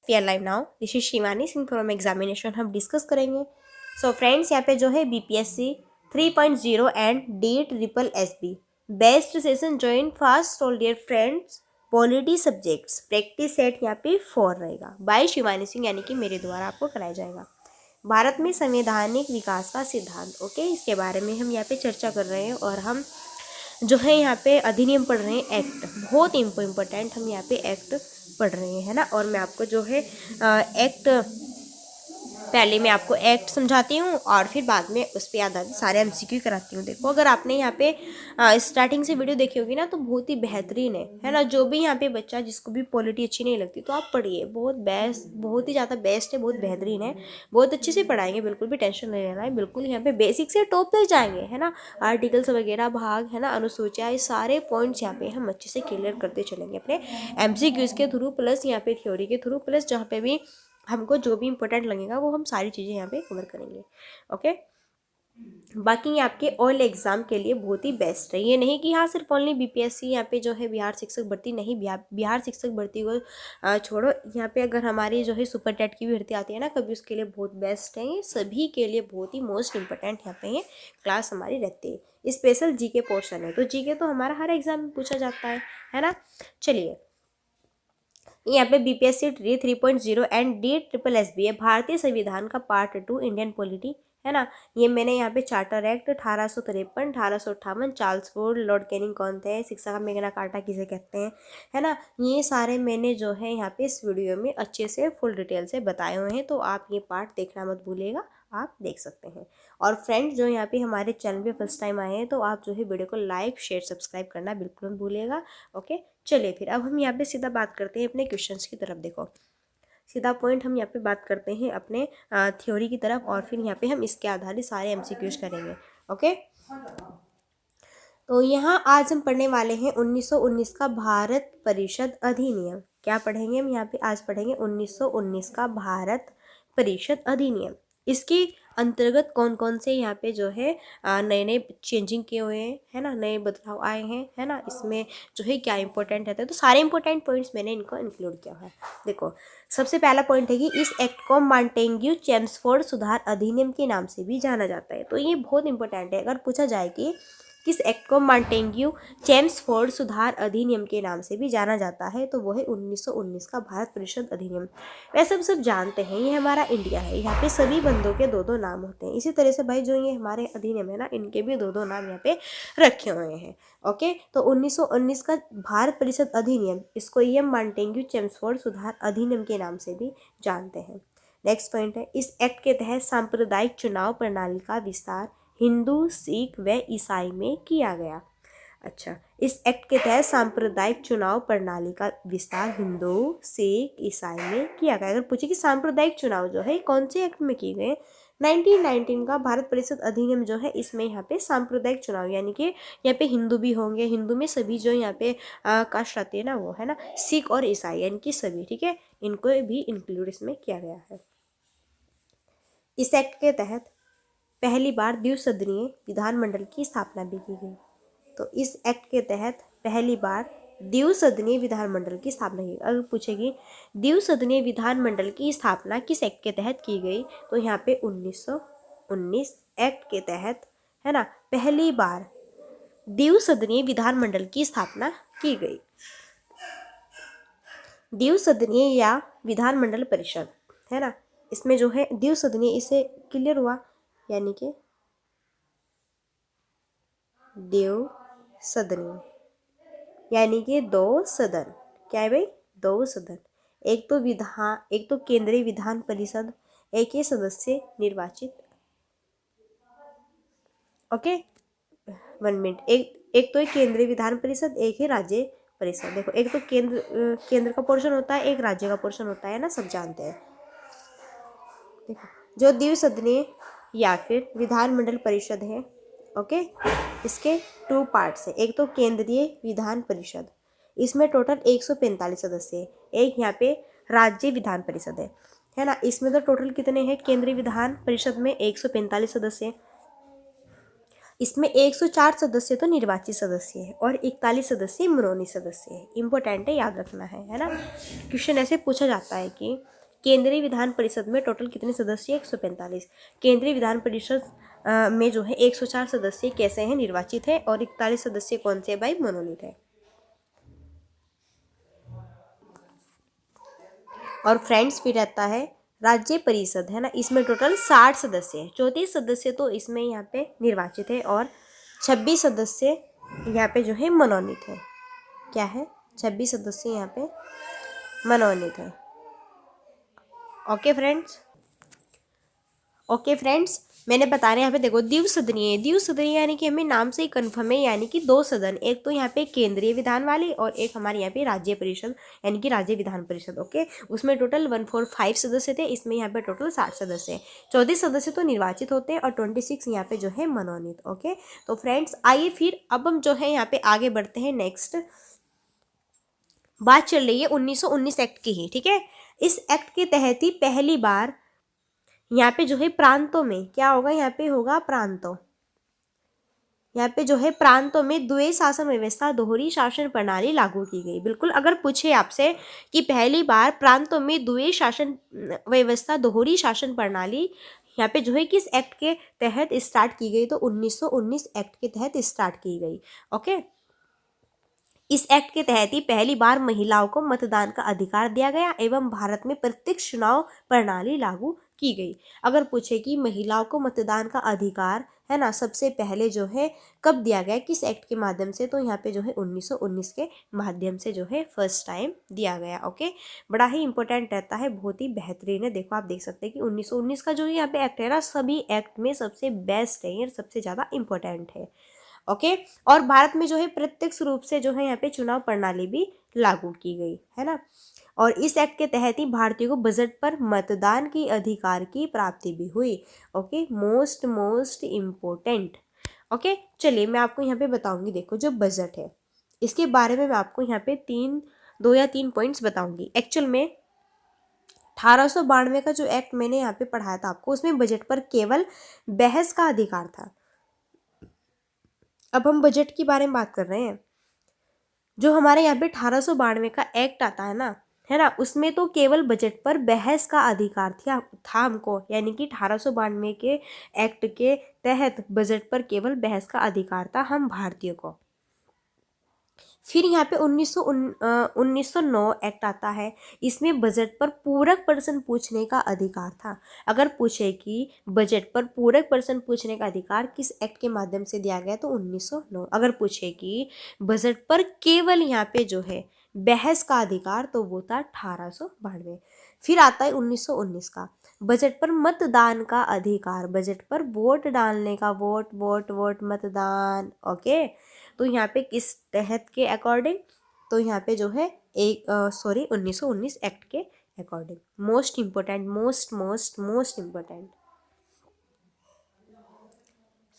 We are live now. This is Shivani Singh from examination. हम discuss करेंगे। So friends, यहाँ पे जो है BPSC 3.0 and DSSS best session join fast all dear friends. Polity subjects practice set यहाँ पे 4 रहेगा बाय शिवानी सिंह, यानी कि मेरे द्वारा आपको कराया जाएगा। भारत में संवैधानिक विकास का सिद्धांत, ओके, इसके बारे में हम यहाँ पे चर्चा कर रहे हैं। और हम जो है यहाँ पे अधिनियम पढ़ रहे हैं, एक्ट, बहुत इम्पोर्टेंट हम यहाँ पे एक्ट पढ़ रहे हैं, है ना। और मैं आपको जो है एक्ट, पहले मैं आपको एक्ट समझाती हूँ और फिर बाद में उस पर आधारित सारे एमसीक्यू कराती हूँ। देखो, अगर आपने यहाँ पे स्टार्टिंग से वीडियो देखी होगी ना, तो बहुत ही बेहतरीन है ना। जो भी यहाँ पे बच्चा जिसको भी पॉलिटी अच्छी नहीं लगती तो आप पढ़िए, बहुत बेस्ट, बहुत ही ज़्यादा बेस्ट है, बहुत बेहतरीन है, बहुत अच्छे से पढ़ाएंगे, बिल्कुल भी टेंशन नहीं लेना है। बिल्कुल यहाँ पे बेसिक से टॉप तक जाएंगे, है ना। आर्टिकल्स वगैरह, भाग, है ना, अनुसूचियाँ, ये सारे पॉइंट्स यहाँ पे हम अच्छे से क्लियर करते चलेंगे अपने एमसीक्यूज़ के थ्रू, प्लस यहाँ पे थ्योरी के थ्रू, प्लस जहाँ पे भी हमको जो भी इंपॉर्टेंट लगेगा वो हम सारी चीज़ें यहाँ पे कवर करेंगे। ओके, बाकी ये आपके ऑल एग्जाम के लिए बहुत ही बेस्ट है। ये नहीं कि हाँ सिर्फ ओनली बीपीएससी यहाँ पे जो है बिहार शिक्षक भर्ती नहीं, बिहार शिक्षक भर्ती को छोड़ो, यहाँ पे अगर हमारी जो है सुपर टेट की भी भर्ती आती है ना कभी, उसके लिए बहुत बेस्ट है। ये सभी के लिए बहुत ही मोस्ट इंपॉर्टेंट यहाँ पे ये क्लास हमारी रहती है। स्पेशल जीके पोर्शन है, तो जीके तो हमारा हर एग्जाम में पूछा जाता है ना। चलिए, यहाँ पे बीपीएससी 3.0 एंड DSSS है, भारतीय संविधान का पार्ट 2, इंडियन पॉलिटी, है ना। ये मैंने यहाँ पे charter act 1853, 1858, Charles Ford, Lord Canning कौन थे, शिक्षा का मैग्ना कार्टा किसे कहते हैं, है ना। ये सारे मैंने जो है यहाँ पे इस वीडियो में अच्छे से फुल डिटेल से बताए हुए हैं, तो आप ये पार्ट देखना मत भूलिएगा, आप देख सकते हैं। और फ्रेंड्स, जो यहाँ पे हमारे चैनल पे फर्स्ट टाइम आए हैं, तो आप जो है वीडियो को लाइक, शेयर, सब्सक्राइब करना बिल्कुल मत भूलिएगा। ओके, चलिए फिर अब हम यहाँ पे सीधा बात करते हैं अपने क्वेश्चंस की तरफ। देखो, सीधा पॉइंट हम यहाँ पे बात करते हैं अपने थ्योरी की तरफ, और फिर यहाँ पे हम इसके आधारित सारे एमसीक्यूज करेंगे। ओके, तो यहाँ आज हम पढ़ने वाले हैं 1919 का भारत परिषद अधिनियम। क्या पढ़ेंगे हम यहाँ पे? आज पढ़ेंगे 1919 का भारत परिषद अधिनियम। इसके अंतर्गत कौन कौन से यहाँ पे जो है नए नए चेंजिंग किए हुए हैं, है ना, नए बदलाव आए हैं, है ना। इसमें जो है क्या इंपॉर्टेंट रहता है, तो सारे इंपॉर्टेंट पॉइंट्स मैंने इनको इंक्लूड किया है। देखो, सबसे पहला पॉइंट है कि इस एक्ट को मॉन्टेग्यू चेम्सफोर्ड सुधार अधिनियम के नाम से भी जाना जाता है। तो ये बहुत इंपॉर्टेंट है। अगर पूछा जाए कि किस एक्ट को मॉन्टेग्यू चेम्सफोर्ड सुधार अधिनियम के नाम से भी जाना जाता है, तो वो है 1919 का भारत परिषद अधिनियम। वैसे हम सब जानते हैं ये हमारा इंडिया है, यहाँ पे सभी बंदों के दो दो नाम होते हैं। इसी तरह से भाई जो ये हमारे अधिनियम है ना, इनके भी दो दो नाम यहाँ पे रखे हुए हैं। ओके, तो 1919 का भारत परिषद अधिनियम, इसको ये मॉन्टेग्यू चेम्सफोर्ड सुधार अधिनियम के नाम से भी जानते हैं। नेक्स्ट पॉइंट है, इस एक्ट के तहत सांप्रदायिक चुनाव प्रणाली का विस्तार हिंदू, सिख व ईसाई में किया गया। अच्छा, इस एक्ट के तहत सांप्रदायिक चुनाव प्रणाली का विस्तार हिंदू, सिख, ईसाई में किया गया। अगर पूछे कि सांप्रदायिक चुनाव जो है कौन से एक्ट में किए गए, 1919 का भारत परिषद अधिनियम जो है, इसमें यहाँ पे सांप्रदायिक चुनाव, यानी कि यहाँ पे हिंदू भी होंगे, हिंदू में सभी जो यहाँ पे कास्ट आती है ना वो, है ना, सिख और ईसाई, यानी कि सभी, ठीक है, इनको भी इंक्लूड इसमें किया गया है। इस एक्ट के तहत पहली बार द्विसदनीय विधानमंडल की स्थापना भी की गई। तो इस एक्ट के तहत पहली बार द्विसदनीय विधानमंडल की स्थापना की। अगर पूछेगी द्विसदनीय विधानमंडल की स्थापना किस एक्ट के तहत की गई, तो यहाँ पे 1919 एक्ट के तहत, है ना, पहली बार द्विसदनीय विधानमंडल की स्थापना की गई। द्विसदनीय या विधानमंडल परिषद, है ना, इसमें जो है द्विसदनीय, इसे क्लियर हुआ, यानी कि द्विसदनीय यानी कि दो सदन। क्या है भाई? दो सदन। एक तो केंद्रीय विधान परिषद, एक ही सदस्य निर्वाचित। Okay, 1 minute. एक तो केंद्रीय विधान परिषद, एक ही राज्य परिषद। देखो, एक तो केंद्र का पोर्शन होता है, एक राज्य का पोर्शन होता है ना, सब जानते हैं। देखो, जो द्विसदनीय या फिर विधानमंडल परिषद है, ओके, इसके 2 पार्ट्स है। एक तो केंद्रीय विधान परिषद, इसमें टोटल 145 सदस्य है। एक यहाँ पे राज्य विधान परिषद है ना, इसमें तो टोटल कितने हैं? केंद्रीय विधान परिषद में 145 सदस्य। इसमें 104 सदस्य तो निर्वाचित सदस्य है और 41 सदस्य मनोनीत सदस्य है। इंपॉर्टेंट है, याद रखना है ना। क्वेश्चन ऐसे पूछा जाता है कि केंद्रीय विधान परिषद में टोटल कितने सदस्य? 145। केंद्रीय विधान परिषद में जो है 104 सदस्य कैसे हैं? निर्वाचित है। और 41 सदस्य कौन से भाई? मनोनीत है। और फ्रेंड्स फिर रहता है राज्य परिषद, है ना। इसमें टोटल 60 सदस्य है। 34 सदस्य तो इसमें यहाँ पे निर्वाचित है और 26 सदस्य यहाँ पे जो है मनोनीत है। क्या है? 26 सदस्य यहाँ पे मनोनीत है। ओके फ्रेंड्स, मैंने बता रहे हैं यहाँ पे देखो द्विसदनीय यानी कि हमें नाम से ही कन्फर्म है, यानी कि 2 सदन। एक तो यहाँ पे केंद्रीय विधान वाली और एक हमारे यहाँ पे राज्य परिषद यानी कि राज्य विधान परिषद। ओके, उसमें टोटल 145 सदस्य थे, इसमें यहाँ पे टोटल 60 सदस्य हैं। 34 सदस्य तो निर्वाचित होते हैं और 26 यहाँ पे जो है मनोनीत। ओके, तो फ्रेंड्स आइए फिर अब हम जो है यहाँ पे आगे बढ़ते हैं। नेक्स्ट बात चल रही है 1919 एक्ट की ही, ठीक है। इस एक्ट के तहत ही पहली बार यहाँ पे जो है प्रांतों में क्या होगा? यहाँ पे होगा प्रांतों। यहाँ पे जो है प्रांतों में द्वैध शासन व्यवस्था, दोहरी शासन प्रणाली लागू की गई। बिल्कुल, अगर पूछे आपसे कि पहली बार प्रांतों में द्वैध शासन व्यवस्था, दोहरी शासन प्रणाली यहाँ पे जो है किस एक्ट के तहत स्टार्ट की गई, तो 1919 एक्ट के तहत स्टार्ट की गई। ओके, इस एक्ट के तहत ही पहली बार महिलाओं को मतदान का अधिकार दिया गया एवं भारत में प्रत्यक्ष चुनाव प्रणाली लागू की गई। अगर पूछे कि महिलाओं को मतदान का अधिकार, है ना, सबसे पहले जो है कब दिया गया, किस एक्ट के माध्यम से, तो यहाँ पे जो है 1919 के माध्यम से जो है फर्स्ट टाइम दिया गया। ओके, बड़ा ही इंपॉर्टेंट रहता है, बहुत ही बेहतरीन है। देखो आप देख सकते हैं कि 1919 का जो यहाँ पे एक्ट है ना, सभी एक्ट में सबसे बेस्ट है, ये सबसे ज़्यादा इंपॉर्टेंट है। ओके, और भारत में जो है प्रत्यक्ष रूप से जो है यहाँ पे चुनाव प्रणाली भी लागू की गई, है ना। और इस एक्ट के तहत ही भारतीयों को बजट पर मतदान की अधिकार की प्राप्ति भी हुई। Okay, most important. ओके, चलिए मैं आपको यहाँ पे बताऊंगी। देखो जो बजट है इसके बारे में मैं आपको यहाँ पे 2 या 3 पॉइंट्स बताऊंगी। एक्चुअल में 1892 का जो एक्ट मैंने यहाँ पे पढ़ाया था आपको, उसमें बजट पर केवल बहस का अधिकार था। अब हम बजट के बारे में बात कर रहे हैं। जो हमारे यहाँ पे 1892 का एक्ट आता है ना, उसमें तो केवल बजट पर बहस का अधिकार था हमको, यानी कि 1892 के एक्ट के तहत बजट पर केवल बहस का अधिकार था हम भारतीयों को। फिर यहाँ पे 1909 एक्ट आता है, इसमें बजट पर पूरक प्रश्न पूछने का अधिकार था। अगर पूछे कि बजट पर पूरक प्रश्न पूछने का अधिकार किस एक्ट के माध्यम से दिया गया, तो 1909। अगर पूछे कि बजट पर केवल यहाँ पे जो है बहस का अधिकार, तो वो था 1892। फिर आता है 1919 का, बजट पर मतदान का अधिकार, बजट पर वोट डालने का, वोट मतदान। ओके, तो यहाँ पे किस तहत के अकॉर्डिंग, तो यहाँ पे जो है 1919 एक्ट के according. Most important, most important.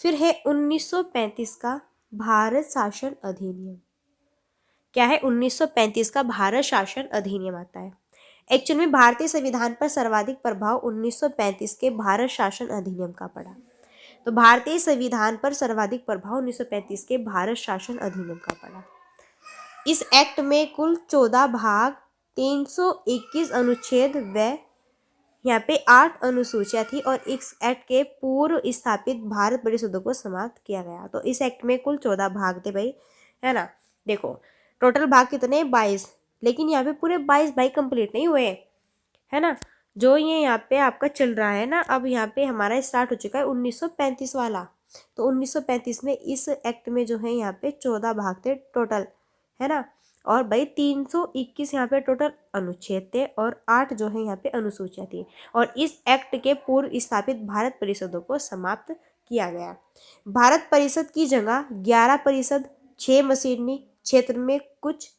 फिर है 1935 का भारत शासन अधिनियम। क्या है? 1935 का भारत शासन अधिनियम आता है। एक्चुअल में भारतीय संविधान पर सर्वाधिक प्रभाव 1935 के भारत शासन अधिनियम का पड़ा। तो भारतीय संविधान पर सर्वाधिक प्रभाव 1935 के भारत शासन अधिनियम का पड़ा। इस एक्ट में कुल 14 भाग, 321 अनुच्छेद व यहाँ पे 8 अनुसूचियां थी और इस एक्ट के पूर्व स्थापित भारत परिषदों को समाप्त किया गया। तो इस एक्ट में कुल 14 भाग थे भाई, है ना। देखो टोटल भाग कितने? 22, लेकिन यहाँ पे पूरे 22 भाग कंप्लीट नहीं हुए, है ना। जो ये यहाँ पे आपका चल रहा है ना, अब यहाँ पे हमारा स्टार्ट हो चुका है 1935 वाला। तो 1935 में इस एक्ट में जो है यहाँ पे 14 भाग थे टोटल, है ना। और भाई 321 यहाँ पे टोटल अनुच्छेद थे और 8 जो है यहाँ पे अनुसूचियाँ थी। और इस एक्ट के पूर्व स्थापित भारत परिषदों को समाप्त किया गया। भारत परिषद की जगह 11 परिषद, 6 मशीनी क्षेत्र में कुछ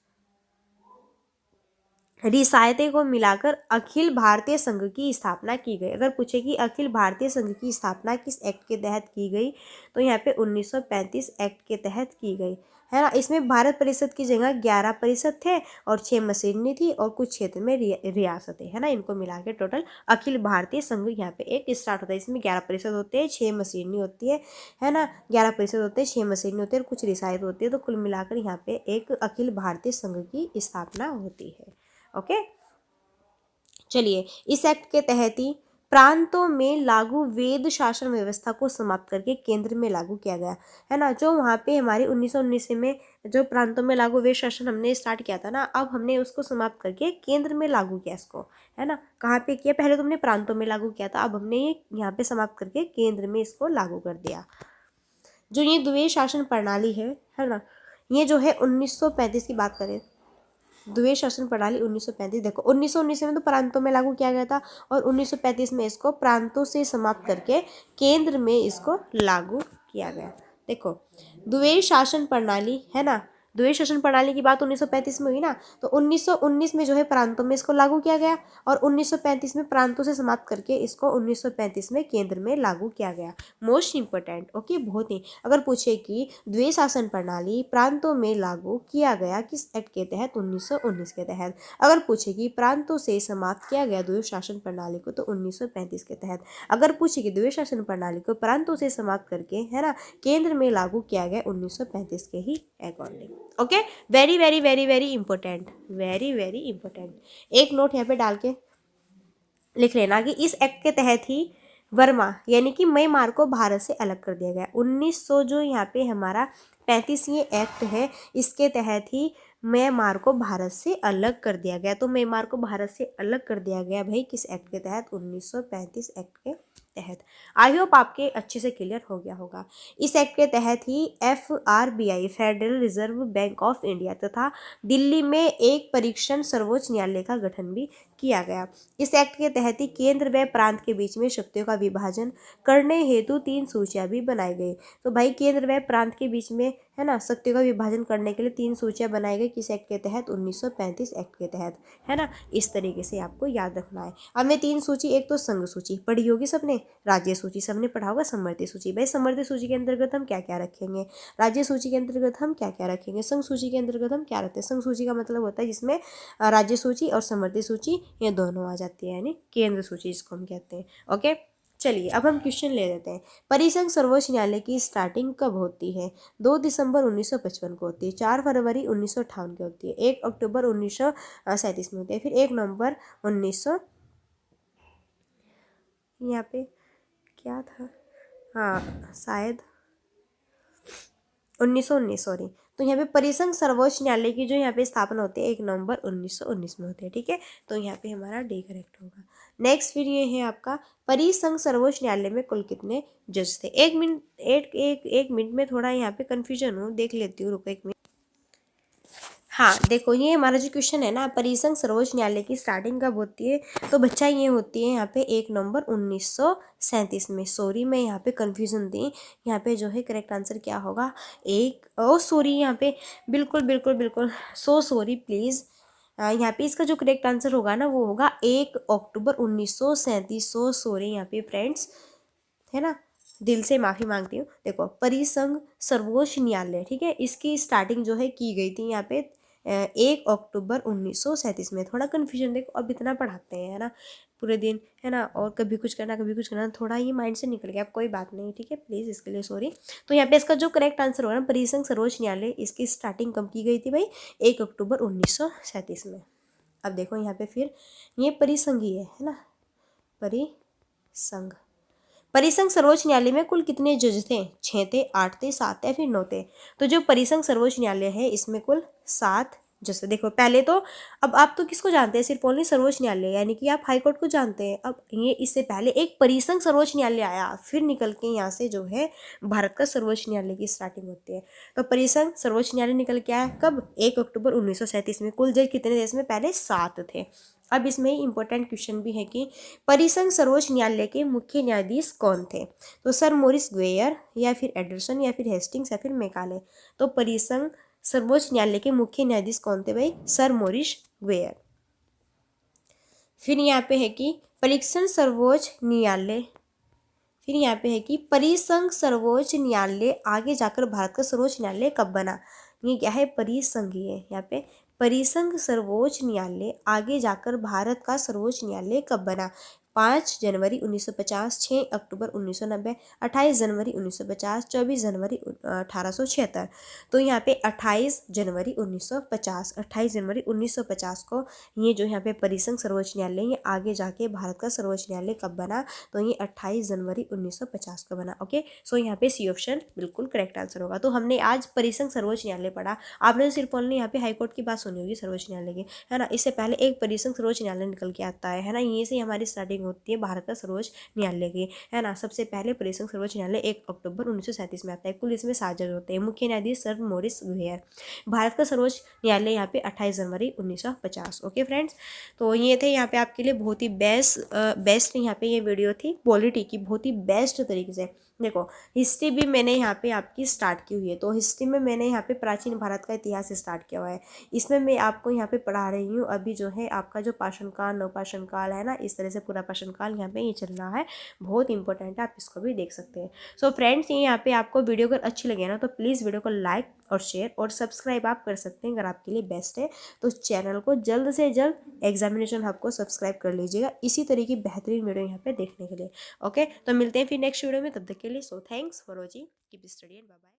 रियासतें को मिलाकर अखिल भारतीय संघ की स्थापना की गई। अगर पूछे कि अखिल भारतीय संघ की स्थापना किस एक्ट के तहत की गई, तो यहाँ पे 1935 एक्ट के तहत की गई, है ना। इसमें भारत परिषद की जगह 11% थे और 6 मशीनरी थी और कुछ क्षेत्र में रियासतें, है ना। इनको मिला के टोटल अखिल भारतीय संघ यहाँ पे एक स्टार्ट होता है। इसमें 11% होते हैं, 6 मशीनरी होती है ना। 11% होते हैं, 6 मशीनरी होते हैं और कुछ रियासत होती है। तो कुल मिलाकर यहाँ पे एक अखिल भारतीय संघ की स्थापना होती है। ओके, चलिए, इस एक्ट के तहत ही प्रांतों में लागू वेद शासन व्यवस्था को समाप्त करके केंद्र में लागू किया गया, है ना। जो वहाँ पे हमारी 1919 में जो प्रांतों में लागू वेद शासन हमने स्टार्ट किया था ना, अब हमने उसको समाप्त करके केंद्र में लागू किया इसको, है ना। कहाँ पे किया, पहले तो हमने प्रांतों में लागू किया था, अब हमने ये यहाँ पे समाप्त करके केंद्र में इसको लागू कर दिया। जो ये द्विवेद शासन प्रणाली है ना, ये जो है 1935 की बात करें, द्विवेद शासन प्रणाली 1935, देखो 1919 में तो प्रांतों में लागू किया गया था और 1935 में इसको प्रांतों से समाप्त करके केंद्र में इसको लागू किया गया। देखो, द्विवेद शासन प्रणाली, है ना, द्विवेद शासन प्रणाली की बात 1935 में हुई ना, तो 1919 में जो है प्रांतों में इसको लागू किया गया और 1935 में प्रांतों से समाप्त करके इसको 1935 में केंद्र में लागू किया गया। मोस्ट इंपोर्टेंट, ओके, बहुत ही। अगर पूछे कि द्विवेद शासन प्रणाली प्रांतों में लागू किया गया किस एक्ट के तहत, 1919 के तहत। अगर पूछे कि प्रांतों से समाप्त किया गया द्विवेद शासन प्रणाली को, तो 1935 के तहत। अगर पूछे कि द्विवेद शासन प्रणाली को प्रांतों से समाप्त करके, है ना, केंद्र में लागू किया गया 1935 के ही according. Okay, very very very very important, very very important. एक नोट यहाँ पे डाल के लिख लेना कि इस एक्ट के तहत ही वर्मा यानी कि म्यांमार को भारत से अलग कर दिया गया। 1900 जो यहाँ पे हमारा 35वीं एक्ट है, इसके तहत ही म्यांमार को भारत से अलग कर दिया गया। तो म्यांमार को भारत से अलग कर दिया गया भाई किस एक्ट के तहत, 1935 एक्ट के तहत। आई होप आपके अच्छे से क्लियर हो गया होगा। इस एक्ट के तहत ही FRBI federal reserve bank of India तथा दिल्ली में एक परीक्षण सर्वोच्च न्यायालय का गठन भी किया गया। इस एक्ट के तहत ही केंद्र व प्रांत के बीच में शक्तियों का विभाजन करने हेतु 3 सूचियां भी बनाई गई। तो भाई केंद्र व प्रांत के बीच में, है ना, शक्तियों का विभाजन करने के लिए 3 सूचियां बनाई गई किस एक्ट के तहत, 1935 एक्ट के तहत, है ना। इस तरीके से आपको याद रखना है। अब मैं 3 सूची, एक तो संघ सूची पढ़ी होगी सबने, राज्य सूची सबने पढ़ा होगा, समवर्ती सूची। भाई समवर्ती सूची के अंतर्गत हम क्या क्या रखेंगे, राज्य सूची के अंतर्गत हम क्या क्या रखेंगे, संघ सूची के अंतर्गत हम क्या रखते हैं। संघ सूची का मतलब होता है जिसमें राज्य सूची और समवर्ती सूची ये दोनों आ जाती है, यानी केंद्र सूची जिसको हम कहते हैं। ओके, चलिए अब हम क्वेश्चन ले लेते हैं। परिसंघ सर्वोच्च न्यायालय की स्टार्टिंग कब होती है? 2 दिसंबर 1955 को होती है, 4 फरवरी 1958 को होती है, 1 अक्टूबर 1937 में होती है, फिर 1 नवंबर 1900, यहाँ पे क्या था, हाँ शायद 1919, सॉरी। तो यहाँ पे परिसंघ सर्वोच्च न्यायालय की जो यहाँ पे स्थापना होती है 1 नवंबर 1919 में होती है, ठीक है। तो यहाँ पे हमारा डी करेक्ट होगा। नेक्स्ट फिर ये है आपका, परिसंघ सर्वोच्च न्यायालय में कुल कितने जज थे? एक मिनट में थोड़ा यहाँ पे कन्फ्यूजन हूँ, देख लेती हूँ, रुको एक मिनट। हाँ देखो, ये हमारा जो क्वेश्चन है ना, परिसंघ सर्वोच्च न्यायालय की स्टार्टिंग कब होती है, तो बच्चा ये होती है यहाँ पे 1 नवंबर 1937 में। सॉरी मैं यहाँ पे कंफ्यूजन दी, यहाँ पे जो है करेक्ट आंसर क्या होगा, सॉरी यहाँ पे बिल्कुल बिल्कुल बिल्कुल सो सॉरी प्लीज़। यहाँ पे इसका जो करेक्ट आंसर होगा ना वो होगा 1 अक्टूबर 1937। सो सॉरी यहाँ पे फ्रेंड्स, है ना, दिल से माफ़ी मांगती हूँ। देखो परिसंघ सर्वोच्च न्यायालय, ठीक है, इसकी स्टार्टिंग जो है की गई थी यहाँ पे 1 अक्टूबर 1937 में। थोड़ा कन्फ्यूजन, देखो अब इतना पढ़ाते हैं, है ना, पूरे दिन, है ना, और कभी कुछ करना कभी कुछ करना, थोड़ा ये माइंड से निकल गया, अब कोई बात नहीं, ठीक है, प्लीज़ इसके लिए सॉरी। तो यहाँ पे इसका जो करेक्ट आंसर होगा ना, परिसंघ सर्वोच्च न्यायालय, इसकी स्टार्टिंग कब की गई थी भाई, 1 अक्टूबर 1937 में। अब देखो यहाँ पे फिर ये परिसंघ ही है ना, परिसंघ। परिसंघ सर्वोच्च न्यायालय में कुल कितने जज थे? 6 थे, 8 थे, 7 थे, फिर 9 थे। तो जो परिसंघ सर्वोच्च न्यायालय है इसमें कुल 7 जज थे। देखो पहले तो, अब आप तो किसको जानते हैं, सिर्फ ओनली सर्वोच्च न्यायालय, यानी कि आप हाई कोर्ट को जानते हैं। अब ये इससे पहले एक परिसंघ सर्वोच्च न्यायालय आया, फिर निकल के यहाँ से जो है भारत का सर्वोच्च न्यायालय की स्टार्टिंग होती है। तो परिसंघ सर्वोच्च न्यायालय निकल के आया कब, 1 अक्टूबर 1937 में। कुल जज कितने थे इसमें, पहले 7 थे। अब इसमें इंपॉर्टेंट क्वेश्चन भी है कि परिसंघ सर्वोच्च न्यायालय के मुख्य न्यायाधीश कौन थे? तो सर मोरिस ग्वेयर, या फिर एडरसन, या फिर हेस्टिंग्स, या फिर मैकाले। तो परिसंघ सर्वोच्च न्यायालय के मुख्य न्यायाधीश कौन थे भाई, सर मोरिस ग्वेयर। फिर यहाँ पे है कि परिसंघ सर्वोच्च न्यायालय, फिर यहाँ पे है कि परिसंघ सर्वोच्च न्यायालय आगे जाकर भारत का सर्वोच्च न्यायालय कब बना? ये क्या है, परिसंघीय, यहाँ पे परिसंघ सर्वोच्च न्यायालय आगे जाकर भारत का सर्वोच्च न्यायालय कब बना? 5 जनवरी 1950, 6 अक्टूबर 1990, 28 जनवरी 1950, 24 जनवरी 1876। तो यहाँ पे 28 जनवरी 1950, 28 जनवरी 1950 को ये जो यहाँ पे परिसंघ सर्वोच्च न्यायालय ये आगे जाके भारत का सर्वोच्च न्यायालय कब बना? तो ये 28 जनवरी 1950 को बना। ओके, सो यहाँ पे सी ऑप्शन बिल्कुल करेक्ट आंसर होगा। तो हमने आज परिसंघ सर्वोच्च न्यायालय पढ़ा। आपने सिर्फ ओनली यहाँ पे हाईकोर्ट की बात सुनी होगी सर्वोच्च न्यायालय की, है ना। इससे पहले एक परिसंघ सर्वोच्च न्यायालय निकल के आता है ना। यहीं से हमारी स्टार्टिंग होती है भारत का सर्वोच्च न्यायालय की, है ना। सबसे पहले परिसंघ सर्वोच्च न्यायालय 1 अक्टूबर 1937 में आता है। कुल इसमें 7 जज होते हैं। मुख्य न्यायाधीश सर मोरिस गुहेयर। भारत का सर्वोच्च न्यायालय यहाँ पे 28 जनवरी 1950। ओके फ्रेंड्स, तो ये थे यहाँ पे आपके लिए बहुत ही बेस्ट यहाँ पे ये वीडियो थी पॉलिटी की, बहुत ही बेस्ट तरीके से। देखो, हिस्ट्री भी मैंने यहाँ पे आपकी स्टार्ट की हुई है। तो हिस्ट्री में मैंने यहाँ पे प्राचीन भारत का इतिहास स्टार्ट किया हुआ है। इसमें मैं आपको यहाँ पे पढ़ा रही हूँ अभी जो है आपका जो पाषाण काल, नवपाषाण काल है ना, इस तरह से पूरा पाषाण काल यहाँ पे ये चल रहा है। बहुत इंपॉर्टेंट है, आप इसको भी देख सकते हैं। सो फ्रेंड्स, ये यहाँ पे आपको वीडियो अगर अच्छी लगे ना तो प्लीज़ वीडियो को लाइक और शेयर और सब्सक्राइब आप कर सकते हैं अगर आपके लिए बेस्ट है। तो चैनल को जल्द से जल्द एग्जामिनेशन हब को सब्सक्राइब कर लीजिएगा इसी तरह की बेहतरीन वीडियो यहाँ पे देखने के लिए। ओके, तो मिलते हैं फिर नेक्स्ट वीडियो में, तब तक के लिए so thanks for watching, keep study and bye bye.